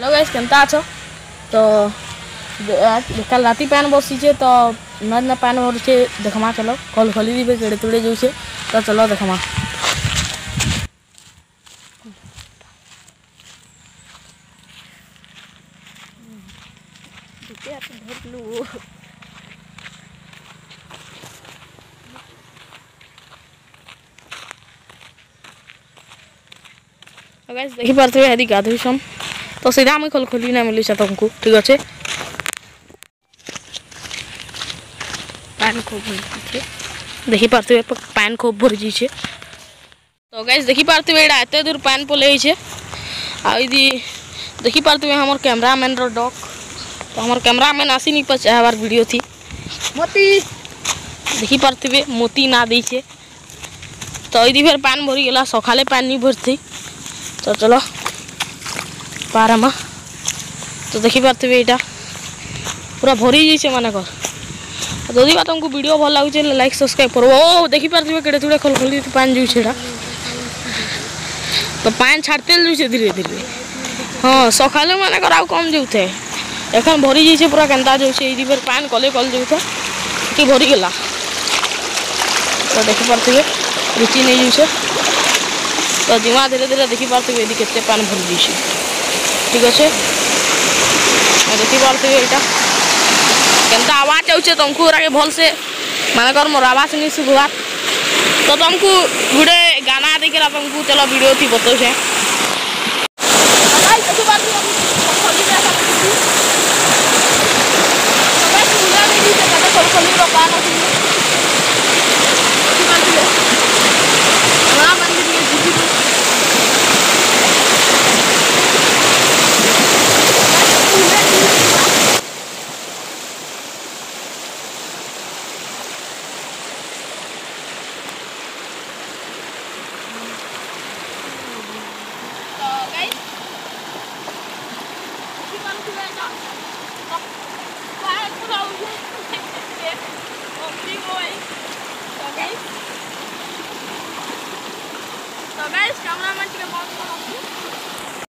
Hello guys केमता अछ तो कल राती पैन बसीचे तो न पैन भरछे देखमा चलो कल खोली दीबे केड़े तुड़े जाऊे तो चलो देखमा गाइस देखि पारथबे यदि गाधुसम तो सीधा हम खोली ना मिली तुमको ठीक अच्छे पैन खूब भरी देखि पारथबे पैन खूब भरी जाइए तो गाइस देखि पारथबे एटा एते दूर पैन पले छे आ यदि देखि पारथबे हमर कैमरामैन रो डॉग तो हमर कैमरामैन आसी नहीं पचाहबार वीडियो थी मोती देखि पारथबे मोती ना दी छे तो यदि फिर पैन भरी गला सकाले पैन नहीं भरती तो चलो पारमा तो देखि पारथबे एटा पूरा भरी जाइए माने कर जदि बा तुमको वीडियो भल लगे लाइक सब्सक्राइब करो ओ देखि पारथबे केड़े तुड़े खोल खोली पान जो छेड़ा तो पान छाड़ते जो धीरे धीरे हाँ सकाले माने कर आउ कम जो थे एखन भरी जाइए पूरा केनता जो छे फिर पान कले कल जो थे कि भरी गला तो देखि पारथबे रुचि नहीं जो तो दिमा धीरे धीरे देखि पारथबे यदि केते पान भरी जाइए ठीक अच्छे देखि पारथबे एटा केनता आवाज आउचे तुमको भल से माने कर मोर आवाज नहीं सुबह तो तुमको गुड़े गाना देखा तुमको चलो वीडियो थी बताऊे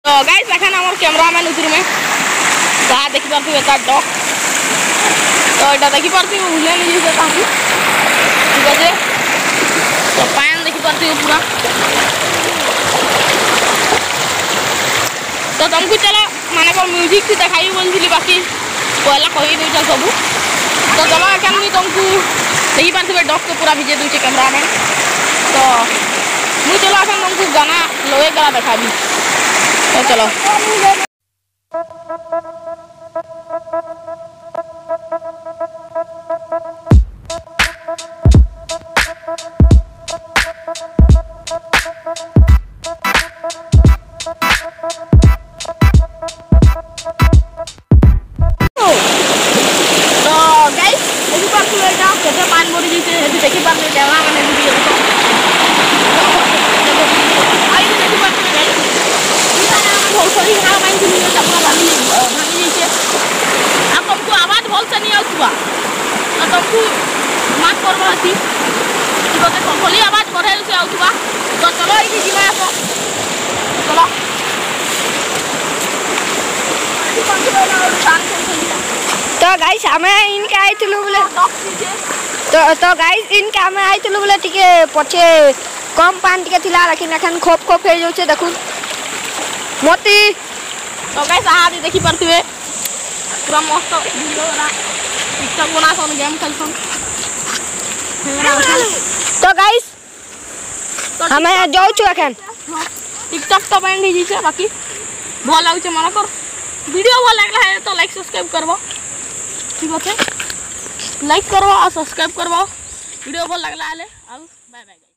तो गाइस एखन हमर कैमरामैन उधर में जहाँ देखि पारथबे तार डॉग तो एटा देखि पारथबे उले नहीं जे ताकि ठीक আছে तो पैन देखि पारथबे पूरा तो तुमको चलो माने को म्यूजिक से देखाई बोलथि बाकी पहला कहि दे चल सब तो चलो एखन भी तुमको देखि पारथबे डॉग को पूरा भिजे दूचे कैमरामैन तो मुझे चलो एखन तुमको गाना लगे करा देखाबी तो चलो पान भरी जाइए देखी पारे कैमरा मैंने तुमको आवाज भल से नहीं आसुआ तुमको माफ करवा खोली आवाज बढ़े से आसुआ तो चलो ये जीवा चलो तो गाइस हमें इनके आइलु बोले तो गाइस इनके हमें आइलु बोले टिके पछे कम पान टिके थिला लेकिन एखन खोप खोप हे जाउछे देखु मोती तो गाइस आहादी देखि पारथबे पूरा मस्त वीडियो वाला टिकटॉक बनासन गेम खेलसन तो गाइस हमें जाउछु एखन टिकटॉक तो बैंड ही जे बाकी भल लाଗୁছে मन कर वीडियो भल लागला है तो लाइक सब्सक्राइब करबो ठीक अच्छे लाइक करबो और सब्सक्राइब करबो वीडियो भल लागला है बाय बाय।